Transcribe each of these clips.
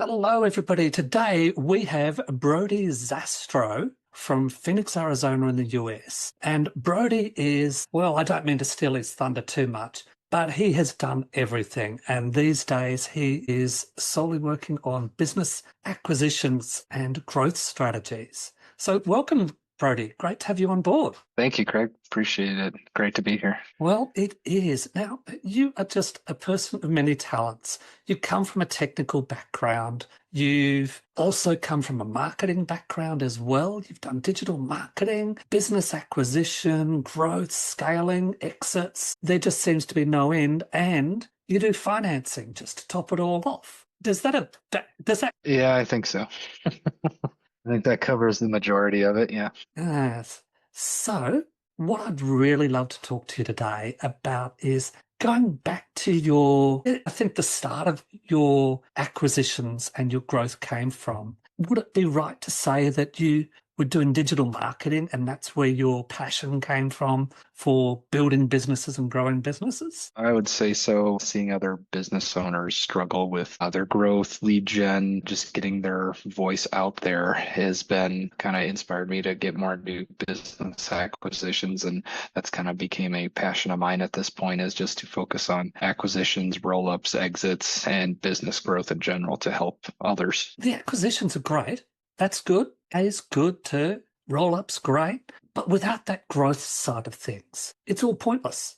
Hello, everybody. Today we have Brody Zastrow from Phoenix, Arizona in the US. And Brody is, well, I don't mean to steal his thunder too much, but he has done everything. And these days he is solely working on business acquisitions and growth strategies. So welcome, Brody. Great to have you on board. Thank you, Craig. Appreciate it. Great to be here. Well, it is. Now, you are just a person of many talents. You come from a technical background. You've also come from a marketing background as well. You've done digital marketing, business acquisition, growth, scaling, exits. There just seems to be no end. And you do financing just to top it all off. Does that? Yeah, I think so. I think that covers the majority of it. Yeah. Yes. So, what I'd really love to talk to you today about is going back to I think the start of your acquisitions and your growth came from. Would it be right to say that you were doing digital marketing and that's where your passion came from for building businesses and growing businesses? I would say so. Seeing other business owners struggle with their growth, lead gen, just getting their voice out there has been kind of inspired me to get more into business acquisitions. And that's kind of became a passion of mine at this point, is just to focus on acquisitions, roll-ups, exits, and business growth in general to help others. The acquisitions are great. That's good. A is good too. Roll-up's great. But without that growth side of things, it's all pointless.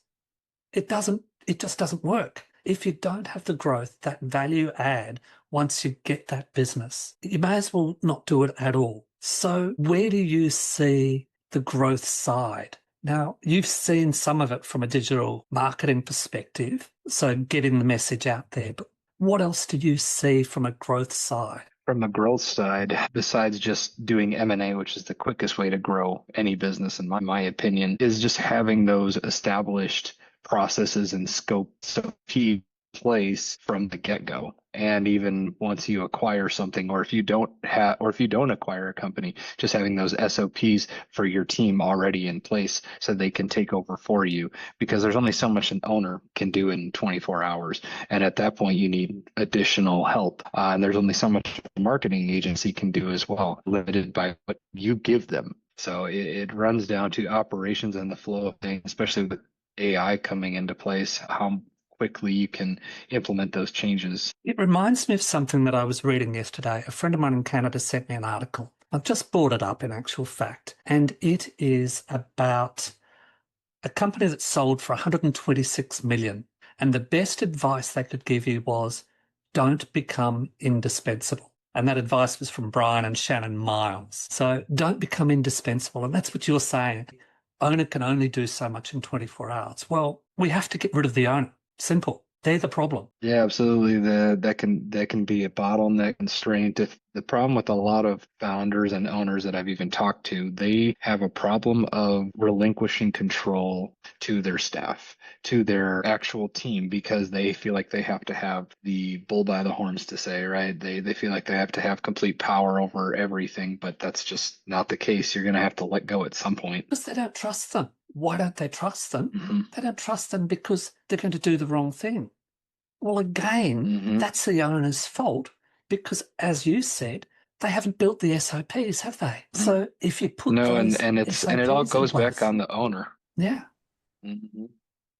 It just doesn't work. If you don't have the growth, that value add, once you get that business, you may as well not do it at all. So where do you see the growth side? Now, you've seen some of it from a digital marketing perspective, so getting the message out there, but what else do you see from a growth side? From the growth side, besides just doing M&A, which is the quickest way to grow any business, in my opinion, is just having those established processes and scopes so key place from the get-go. And even once you acquire something, or if you don't acquire a company, just having those SOPs for your team already in place so they can take over for you, because there's only so much an owner can do in 24 hours. And at that point, you need additional help. And there's only so much a marketing agency can do as well, limited by what you give them. So it runs down to operations and the flow of things, especially with AI coming into place, how quickly you can implement those changes. It reminds me of something that I was reading yesterday. A friend of mine in Canada sent me an article. I've just brought it up in actual fact, and it is about a company that sold for 126 million. And the best advice they could give you was don't become indispensable. And that advice was from Brian and Shannon Miles. So don't become indispensable. And that's what you're saying. Owner can only do so much in 24 hours. Well, we have to get rid of the owner. Simple. They're the problem. Yeah, absolutely. That can be a bottleneck constraint. If the problem with a lot of founders and owners that I've even talked to, they have a problem of relinquishing control to their staff, to their actual team, because they feel like they have to have the bull by the horns to say, right? They feel like they have to have complete power over everything, but that's just not the case. You're going to have to let go at some point. Because they don't trust them. Why don't they trust them? Hmm. They don't trust them because they're going to do the wrong thing. Well, again, Hmm. that's the owner's fault because, as you said, they haven't built the SOPs, have they? So if you put No, and those and it all SOPs in goes back place, on the owner. yeah. Hmm.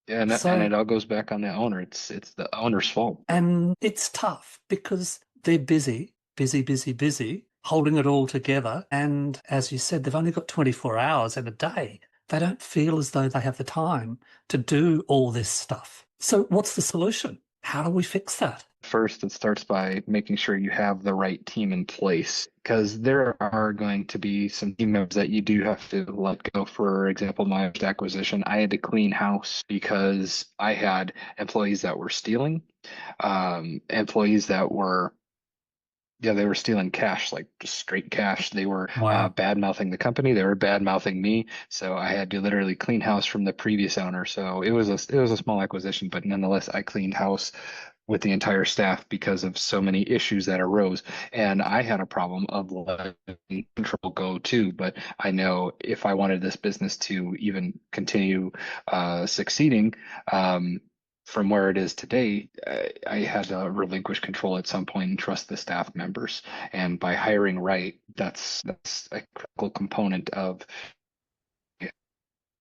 Yeah, and So, it all goes back on the owner. It's the owner's fault. and it's tough because they're busy, busy, busy, busy, holding it all together. And as you said, they've only got 24 hours in a day. They don't feel as though they have the time to do all this stuff. So what's the solution? How do we fix that? First, it starts by making sure you have the right team in place, because there are going to be some team members that you do have to let go. For example, my first acquisition, I had to clean house because I had employees that were stealing, employees that were, yeah, they were stealing cash, like just straight cash. They were Wow. bad mouthing the company. They were bad mouthing me. So I had to literally clean house from the previous owner. So it was a small acquisition, but nonetheless, I cleaned house with the entire staff because of so many issues that arose. And I had a problem of letting control go too. But I know if I wanted this business to even continue succeeding, um, from where it is today, I had to relinquish control at some point and trust the staff members. And by hiring right, that's a critical component of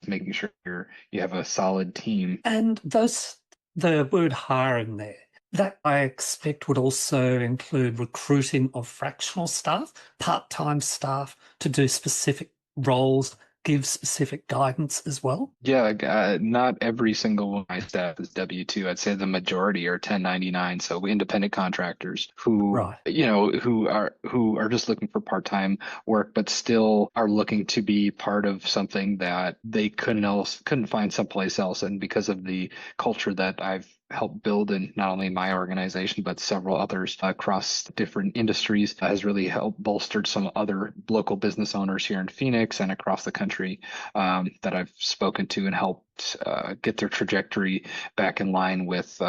making sure you have a solid team. And the word hiring there, that I expect would also include recruiting of fractional staff, part-time staff to do specific roles, give specific guidance as well. Yeah, not every single one of my staff is W-2. I'd say the majority are 1099. So independent contractors who, Right. who are just looking for part-time work, but still are looking to be part of something that they couldn't find someplace else. And because of the culture that I've helped build in not only my organization but several others across different industries, has really helped bolstered some other local business owners here in Phoenix and across the country, that I've spoken to and helped get their trajectory back in line with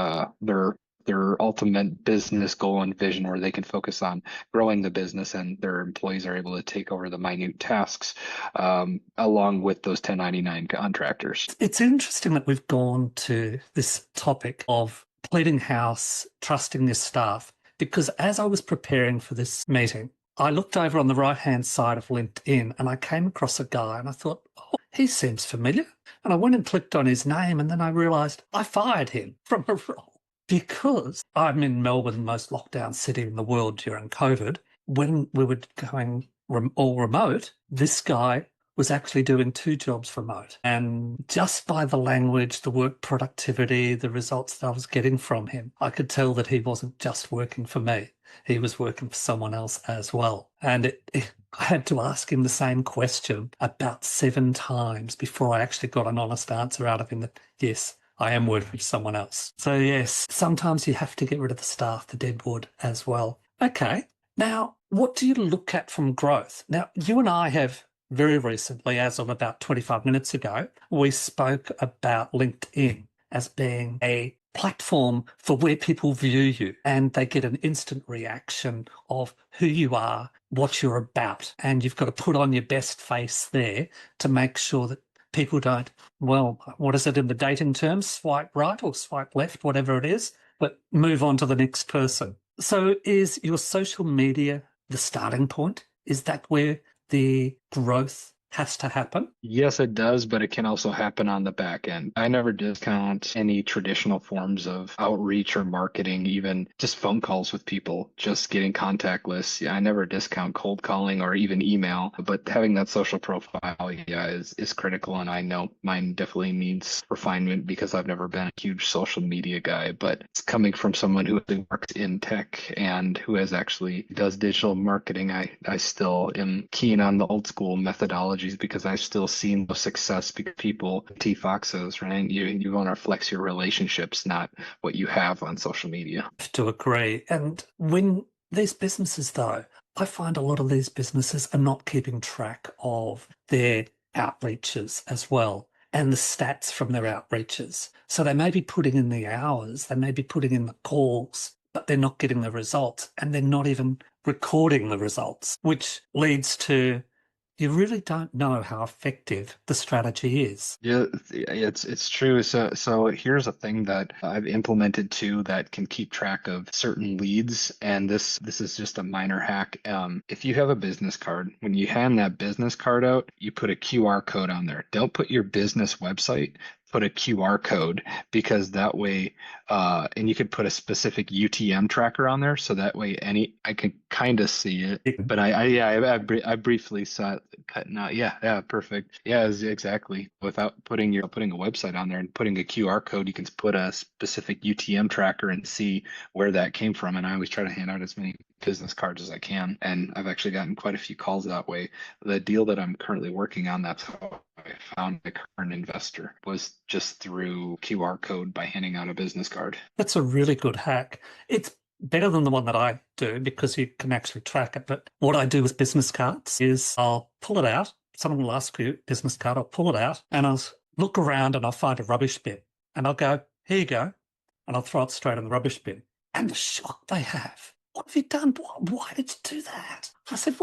their ultimate business goal and vision, where they can focus on growing the business and their employees are able to take over the minute tasks, along with those 1099 contractors. It's interesting that we've gone to this topic of cleaning house, trusting your staff, because as I was preparing for this meeting, I looked over on the right-hand side of LinkedIn and I came across a guy and I thought, oh, he seems familiar. And I went and clicked on his name and then I realised I fired him from a role. Because I'm in Melbourne, the most lockdown city in the world during COVID, when we were going all remote, this guy was actually doing 2 jobs remote. And just by the language, the work productivity, the results that I was getting from him, I could tell that he wasn't just working for me. He was working for someone else as well. And I had to ask him the same question about 7 times before I actually got an honest answer out of him that, yes, I am working for someone else. So yes, sometimes you have to get rid of the staff, the dead wood as well. Okay. Now, what do you look at from growth? Now, you and I have very recently, as of about 25 minutes ago, we spoke about LinkedIn as being a platform for where people view you and they get an instant reaction of who you are, what you're about. And you've got to put on your best face there to make sure that people don't, well, what is it in the dating terms? Swipe right or swipe left, whatever it is, but move on to the next person. So is your social media the starting point? Is that where the growth has to happen? Yes, it does, but it can also happen on the back end. I never discount any traditional forms of outreach or marketing, even just phone calls with people, just getting contact lists. Yeah, I never discount cold calling or even email, but having that social profile, yeah, is critical. And I know mine definitely needs refinement because I've never been a huge social media guy, but it's coming from someone who works in tech and who has actually does digital marketing. I still am keen on the old school methodologies because I've still seen the success because people T-foxes, right? You want to flex your relationships, not what you have on social media. I have to agree. And when these businesses, though, I find a lot of these businesses are not keeping track of their outreaches as well and the stats from their outreaches. So they may be putting in the hours, they may be putting in the calls, but they're not getting the results and they're not even recording the results, which leads to you really don't know how effective the strategy is. Yeah, it's true. So here's a thing that I've implemented too that can keep track of certain leads, and this is just a minor hack. If you have a business card, when you hand that business card out, you put a QR code on there. Don't put your business website. Put a QR code because that way, and you could put a specific UTM tracker on there, so that way I can kind of see it. But I briefly saw it cutting out. Yeah, perfect. Yeah, exactly. Without putting a website on there and putting a QR code, you can put a specific UTM tracker and see where that came from. And I always try to hand out as many business cards as I can, and I've actually gotten quite a few calls that way. The deal that I'm currently working on, that's how I found a current investor, was just through QR code by handing out a business card. That's a really good hack. It's better than the one that I do because you can actually track it. But what I do with business cards is I'll pull it out. Someone will ask you business card. I'll pull it out and I'll look around and I'll find a rubbish bin and I'll go, here you go. And I'll throw it straight in the rubbish bin. And the shock they have. What have you done? Why did you do that? I said,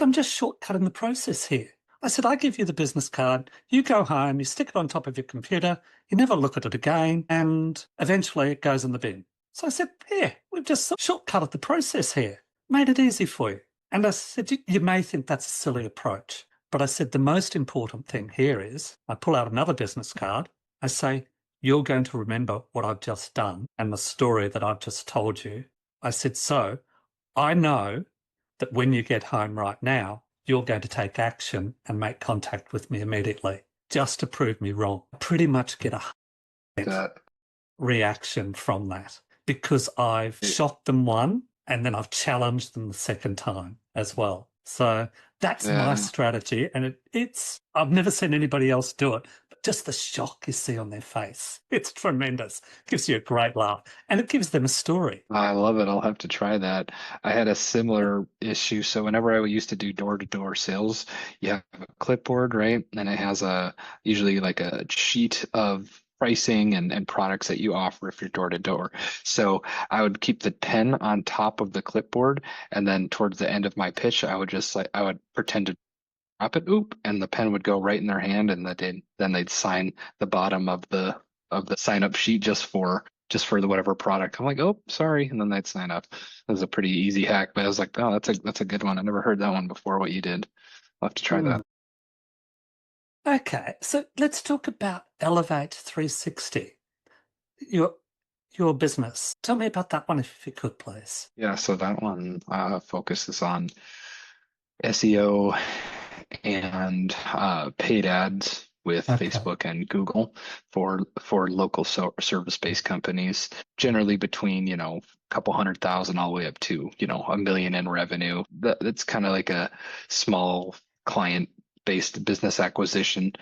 I'm just shortcutting the process here. I said, I give you the business card, you go home, you stick it on top of your computer, you never look at it again, and eventually it goes in the bin. So I said, here, we've just shortcutted the process here, made it easy for you. And I said, you may think that's a silly approach, but I said, the most important thing here is I pull out another business card. I say, you're going to remember what I've just done and the story that I've just told you. I said, so I know that when you get home right now, you're going to take action and make contact with me immediately just to prove me wrong. I pretty much get a That reaction from that because I've shocked them one and then I've challenged them the second time as well. So that's my yeah. strategy. And I've never seen anybody else do it, but just the shock you see on their face, it's tremendous. It gives you a great laugh and it gives them a story. I love it. I'll have to try that. I had a similar issue. So whenever I used to do door-to-door sales, you have a clipboard, right? And it has usually like a sheet of pricing and products that you offer if you're door to door. So I would keep the pen on top of the clipboard, and then towards the end of my pitch, I would pretend to drop it, oop, and the pen would go right in their hand, and then they'd sign the bottom of the sign up sheet just for the whatever product. I'm like, oh, sorry, and then they'd sign up. It was a pretty easy hack, but I was like, oh, that's a good one. I never heard that one before. What you did, I'll have to try that. Okay, so let's talk about Elevate 360, your your business. Tell me about that one if you could, please. Yeah, so that one focuses on SEO and paid ads with Okay, Facebook and Google for local service-based companies, generally between, a couple 100,000 all the way up to, 1 million in revenue. That's kind of like a small client-based business acquisition.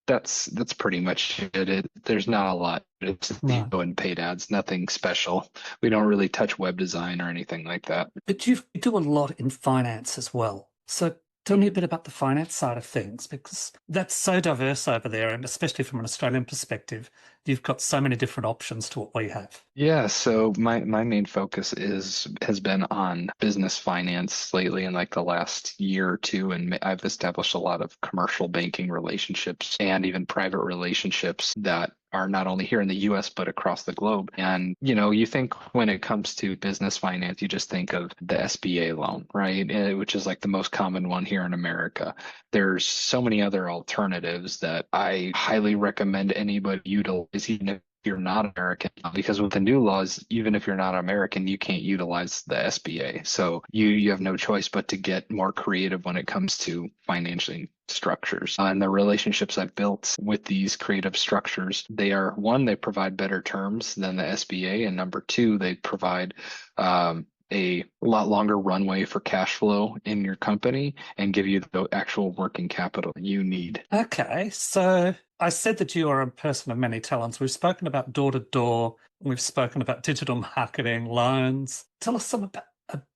That's pretty much it. There's not a lot. It's right. SEO and paid ads, nothing special. We don't really touch web design or anything like that. But you do a lot in finance as well. So tell me a bit about the finance side of things, because that's so diverse over there, and especially from an Australian perspective, you've got so many different options to what we have. Yeah, so my main focus has been on business finance lately in like the last year or two, and I've established a lot of commercial banking relationships and even private relationships that are not only here in the US but across the globe. And you think when it comes to business finance, you just think of the SBA loan, right? Which is like the most common one here in America. There's so many other alternatives that I highly recommend anybody utilize, even if you're not American, because with the new laws, even if you're not American, you can't utilize the SBA. So you have no choice but to get more creative when it comes to financing structures. And the relationships I've built with these creative structures, they provide better terms than the SBA, and number two, they provide a lot longer runway for cash flow in your company and give you the actual working capital you need. Okay, so I said that you are a person of many talents. We've spoken about door to door. We've spoken about digital marketing, loans. Tell us a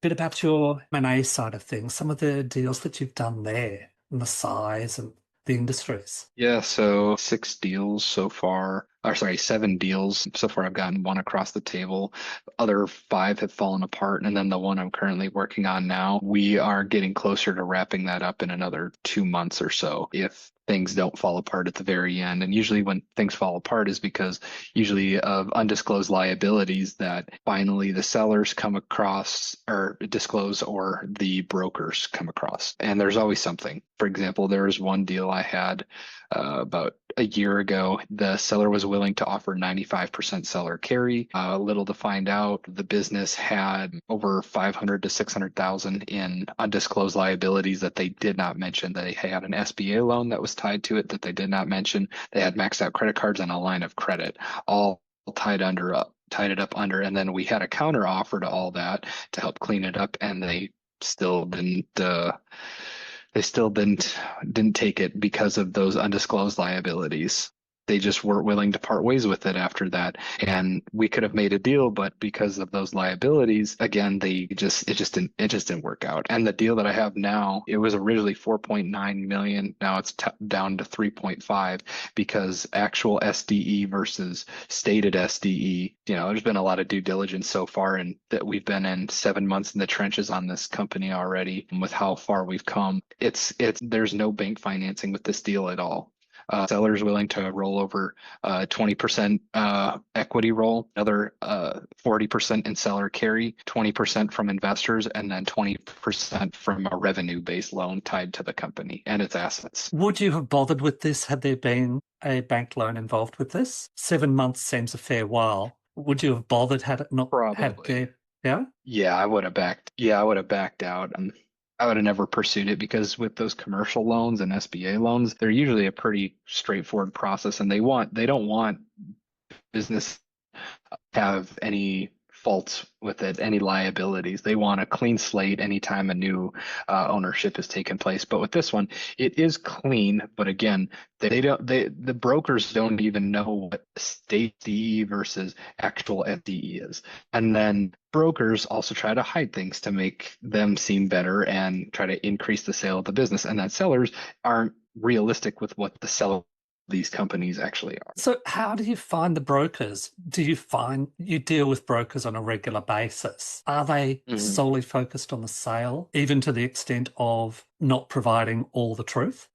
bit about your M&A side of things, some of the deals that you've done there and the size and the industries. Yeah, so 6 deals so far, or sorry, 7 deals so far. I've gotten one across the table. Other 5 have fallen apart. And then the one I'm currently working on now, we are getting closer to wrapping that up in another 2 months or so if things don't fall apart at the very end. And usually when things fall apart is because usually of undisclosed liabilities that finally the sellers come across or disclose or the brokers come across. And there's always something. For example, there was one deal I had about a year ago. The seller was willing to offer 95% seller carry. Little to find out, the business had over 500 to 600,000 in undisclosed liabilities that they did not mention. They had an SBA loan that was tied to it that they did not mention. They had maxed out credit cards and a line of credit, all tied it up under. And then we had a counter offer to all that to help clean it up, and still didn't. They still didn't take it because of those undisclosed liabilities. they just weren't willing to part ways with it after that. And we could have made a deal, but because of those liabilities, again, it just didn't work out. And the deal that I have now, it was originally 4.9 million. Now it's down to 3.5 because actual SDE versus stated SDE, there's been a lot of due diligence so far, and that we've been in 7 months in the trenches on this company already. And with how far we've come, there's no bank financing with this deal at all. Sellers willing to roll over 20% equity roll, another 40% in seller carry, 20% from investors, and then 20% from a revenue-based loan tied to the company and its assets. Would you have bothered with this had there been a bank loan involved with this? 7 months seems a fair while. Would you have bothered had it not had Probably. there? Yeah? Yeah, I would have backed. Yeah, I would have backed out. I would have never pursued it because with those commercial loans and SBA loans, they're usually a pretty straightforward process, and they don't want business have any faults with it, any liabilities. They want a clean slate anytime a new ownership has taken place. But with this one, it is clean. But again, the brokers don't even know what state DE versus actual FDE is. And then brokers also try to hide things to make them seem better and try to increase the sale of the business. And then sellers aren't realistic with what the seller these companies actually are. So how do you find the brokers? Do you find you deal with brokers on a regular basis? Are they solely focused on the sale, even to the extent of not providing all the truth?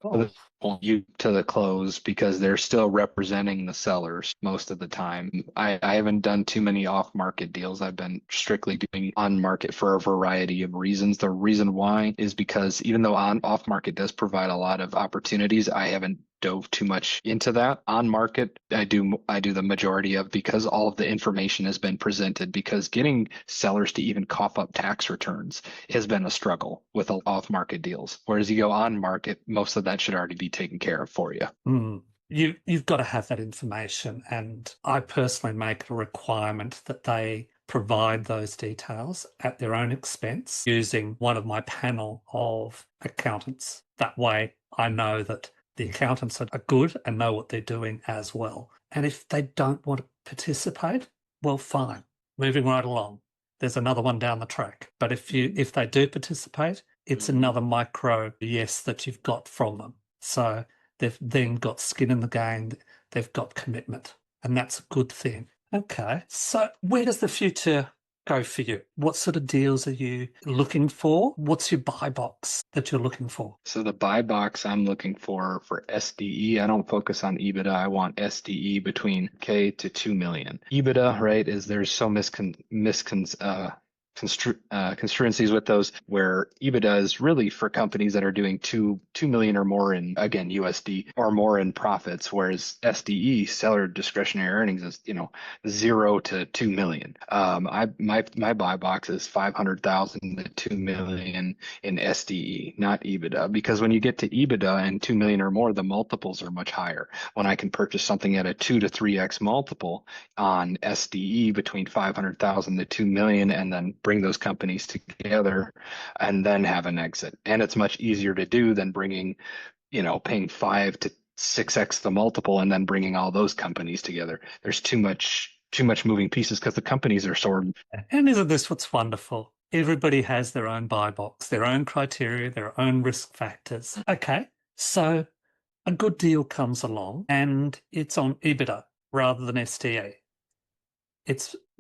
You to the close because they're still representing the sellers most of the time. I haven't done too many off-market deals. I've been strictly doing on-market for a variety of reasons. The reason why is because even though off-market does provide a lot of opportunities, I haven't dove too much into that. On market, I do the majority of, because all of the information has been presented, because getting sellers to even cough up tax returns has been a struggle with off market deals. Whereas you go on market, most of that should already be taken care of for you. You've got to have that information, and I personally make it a requirement that they provide those details at their own expense using one of my panel of accountants. That way I know that the accountants are good and know what they're doing as well. And if they don't want to participate, well, fine. Moving right along. There's another one down the track. But if they do participate, it's another micro yes that you've got from them. So they've then got skin in the game. They've got commitment. And that's a good thing. Okay. So where does the future go for you? What sort of deals are you looking for? What's your buy box that you're looking for? So the buy box I'm looking for SDE, I don't focus on EBITDA. I want SDE between K to 2 million. EBITDA, right, is there's so constituencies with those, where EBITDA is really for companies that are doing 2 million or more in, again, USD or more in profits, whereas SDE, seller discretionary earnings, is 0 to 2 million. My buy box is 500,000 to 2 million in SDE, not EBITDA, because when you get to EBITDA and 2 million or more, the multiples are much higher. When I can purchase something at a 2 to 3x multiple on SDE between 500,000 to 2 million, and then bring those companies together and then have an exit. And it's much easier to do than paying 5 to 6x the multiple and then bringing all those companies together. There's too much moving pieces because the companies are sort of. And isn't this what's wonderful? Everybody has their own buy box, their own criteria, their own risk factors. Okay, so a good deal comes along and it's on EBITDA rather than SDE.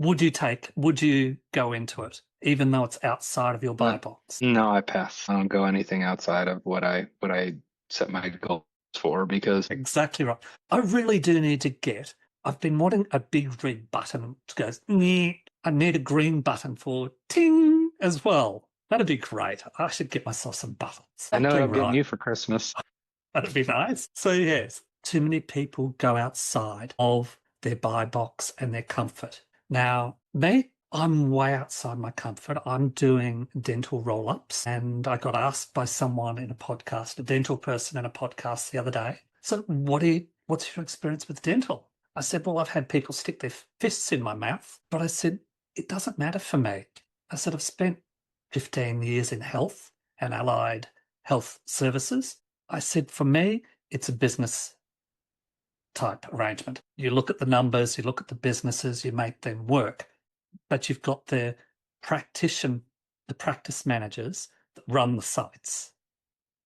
Would you go into it, even though it's outside of your buy box? No, I pass. I don't go anything outside of what I set my goals for, because Exactly right. I really do need to I've been wanting a big red button to go, I need a green button for ting as well. That'd be great. I should get myself some buttons. I know Exactly I'm getting right. you for Christmas. That'd be nice. So yes, too many people go outside of their buy box and their comfort. Now, me, I'm way outside my comfort. I'm doing dental roll-ups, and I got asked by someone in a podcast, a dental person in a podcast the other day, so what's your experience with dental? I said, well, I've had people stick their fists in my mouth, but I said, it doesn't matter for me. I said, I've spent 15 years in health and allied health services. I said, for me, it's a business. type arrangement. You look at the numbers, you look at the businesses, you make them work, but you've got the practice managers that run the sites,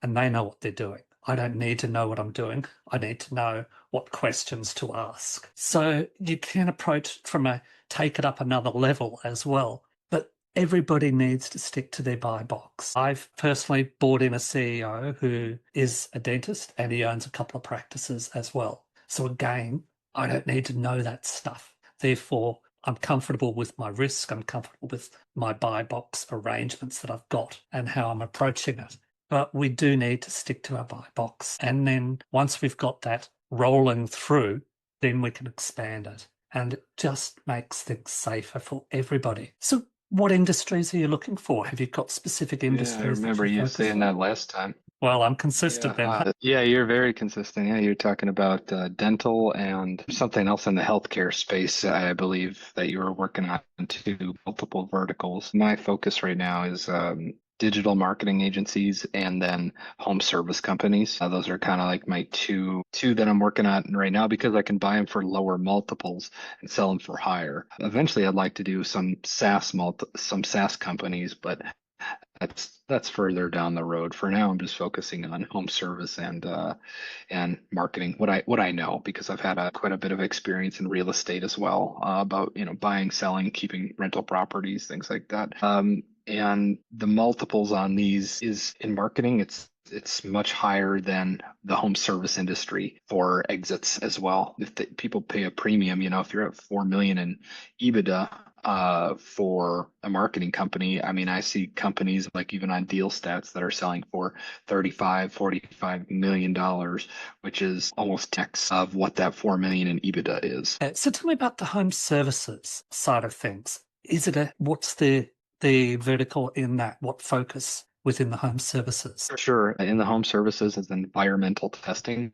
and they know what they're doing. I don't need to know what I'm doing. I need to know what questions to ask. So you can approach it from a take it up another level as well. But everybody needs to stick to their buy box. I've personally brought in a CEO who is a dentist and he owns a couple of practices as well. So again, I don't need to know that stuff. Therefore, I'm comfortable with my risk. I'm comfortable with my buy box arrangements that I've got and how I'm approaching it. But we do need to stick to our buy box. And then once we've got that rolling through, then we can expand it. And it just makes things safer for everybody. So what industries are you looking for? Have you got specific Yeah, I industries that remember you you focus saying on? that last time. Well, I'm consistent then. Yeah, you're very consistent. Yeah, you're talking about dental and something else in the healthcare space, I believe, that you were working on to multiple verticals. My focus right now is digital marketing agencies and then home service companies. Those are kind of like my two that I'm working on right now because I can buy them for lower multiples and sell them for higher. Eventually, I'd like to do some SaaS companies, but that's further down the road. For now, I'm just focusing on home service and marketing. What I know because I've had quite a bit of experience in real estate as well, about buying, selling, keeping rental properties, things like that. And the multiples on these is in marketing. It's much higher than the home service industry for exits as well. If people pay a premium, if you're at 4 million in EBITDA for a marketing company, I mean, I see companies like even on deal stats that are selling for 35, 45 million dollars, which is almost X of what that 4 million in EBITDA is. So tell me about the home services side of things. What's the vertical in that? What focus within the home services? For sure, in the home services is environmental testing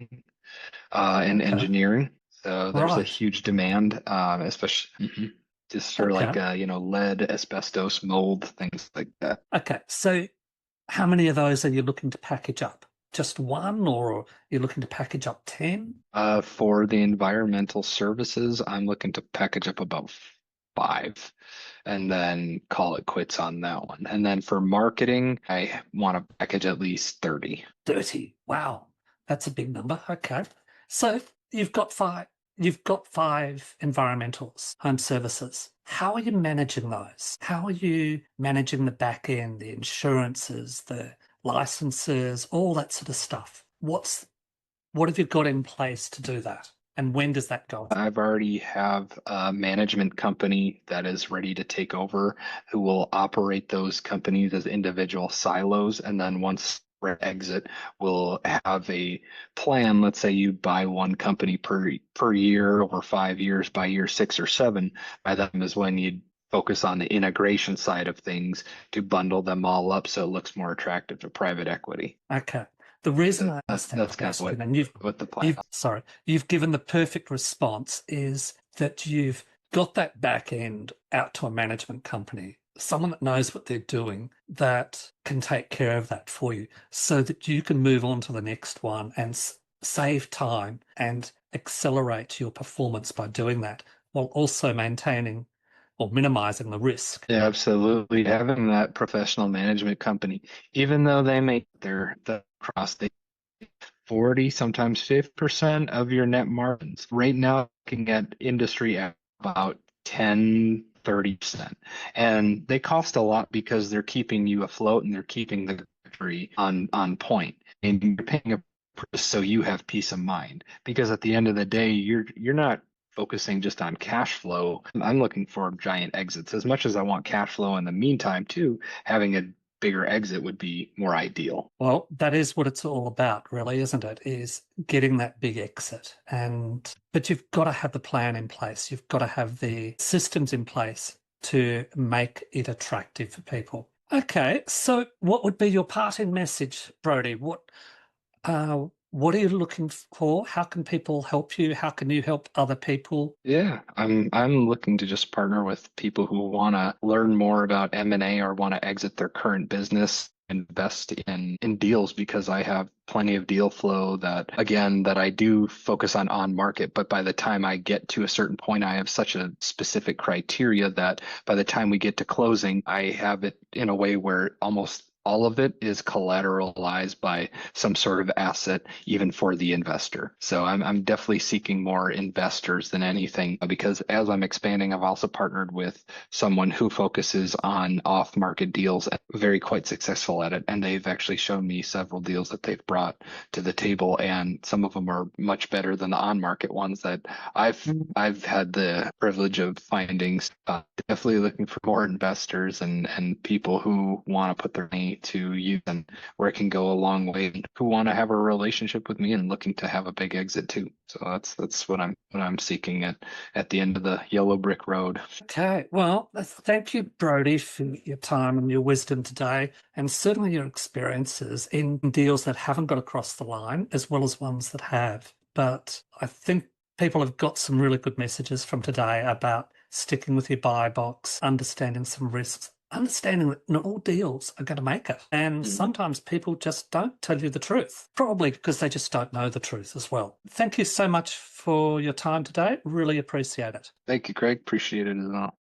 and Okay. engineering. So there's a Right. huge demand, especially just for like Okay. lead, asbestos, mold, things like that. Okay. So how many of those are you looking to package up? Just one, or are you looking to package up 10? For the environmental services, I'm looking to package up about five and then call it quits on that one. And then for marketing, I want to package at least 30. 30. Wow. That's a big number. Okay. So you've got five environmentals, home services. How are you managing those? How are you managing the back end, the insurances, the licenses, all that sort of stuff? What have you got in place to do that? And when does that go? I've already have a management company that is ready to take over who will operate those companies as individual silos. And then once we exit, we'll have a plan. Let's say you buy one company per year over 5 years. By year 6 or 7, by then is when you'd focus on the integration side of things to bundle them all up so it looks more attractive to private equity. Okay. The reason I asked that That's kind of question, and you've what the plan you've sorry, you've given the perfect response, is that you've got that back end out to a management company, someone that knows what they're doing, that can take care of that for you, so that you can move on to the next one and save time and accelerate your performance by doing that, while also maintaining or minimizing the risk. Yeah, absolutely. Having that professional management company, even though they make the cross the 40, sometimes 50% of your net margins. Right now, looking at industry at about 10, 30%. And they cost a lot because they're keeping you afloat and they're keeping the factory on point. And you're paying a price so you have peace of mind. Because at the end of the day, you're not focusing just on cash flow. I'm looking for giant exits. As much as I want cash flow in the meantime, too, having a bigger exit would be more ideal. Well, that is what it's all about, really, isn't it? Is getting that big exit. But you've got to have the plan in place. You've got to have the systems in place to make it attractive for people. Okay, so what would be your parting message, Brody? What are you looking for? How can people help you? How can you help other people? Yeah, I'm looking to just partner with people who want to learn more about M&A or want to exit their current business invest in deals because I have plenty of deal flow that again that I do focus on market, but by the time I get to a certain point I have such a specific criteria that by the time we get to closing I have it in a way where almost all of it is collateralized by some sort of asset, even for the investor. So I'm definitely seeking more investors than anything because as I'm expanding, I've also partnered with someone who focuses on off-market deals, very quite successful at it. And they've actually shown me several deals that they've brought to the table, and some of them are much better than the on-market ones that I've had the privilege of finding. Definitely looking for more investors and people who want to put their money to use and where it can go a long way, and who want to have a relationship with me and looking to have a big exit too. So that's what I'm seeking at the end of the yellow brick road. Okay, well, thank you, Brody, for your time and your wisdom today, and certainly your experiences in deals that haven't got across the line, as well as ones that have. But I think people have got some really good messages from today about sticking with your buy box, understanding some risks, understanding that not all deals are going to make it. And sometimes people just don't tell you the truth, probably because they just don't know the truth as well. Thank you so much for your time today. Really appreciate it. Thank you, Craig. Appreciate it as well.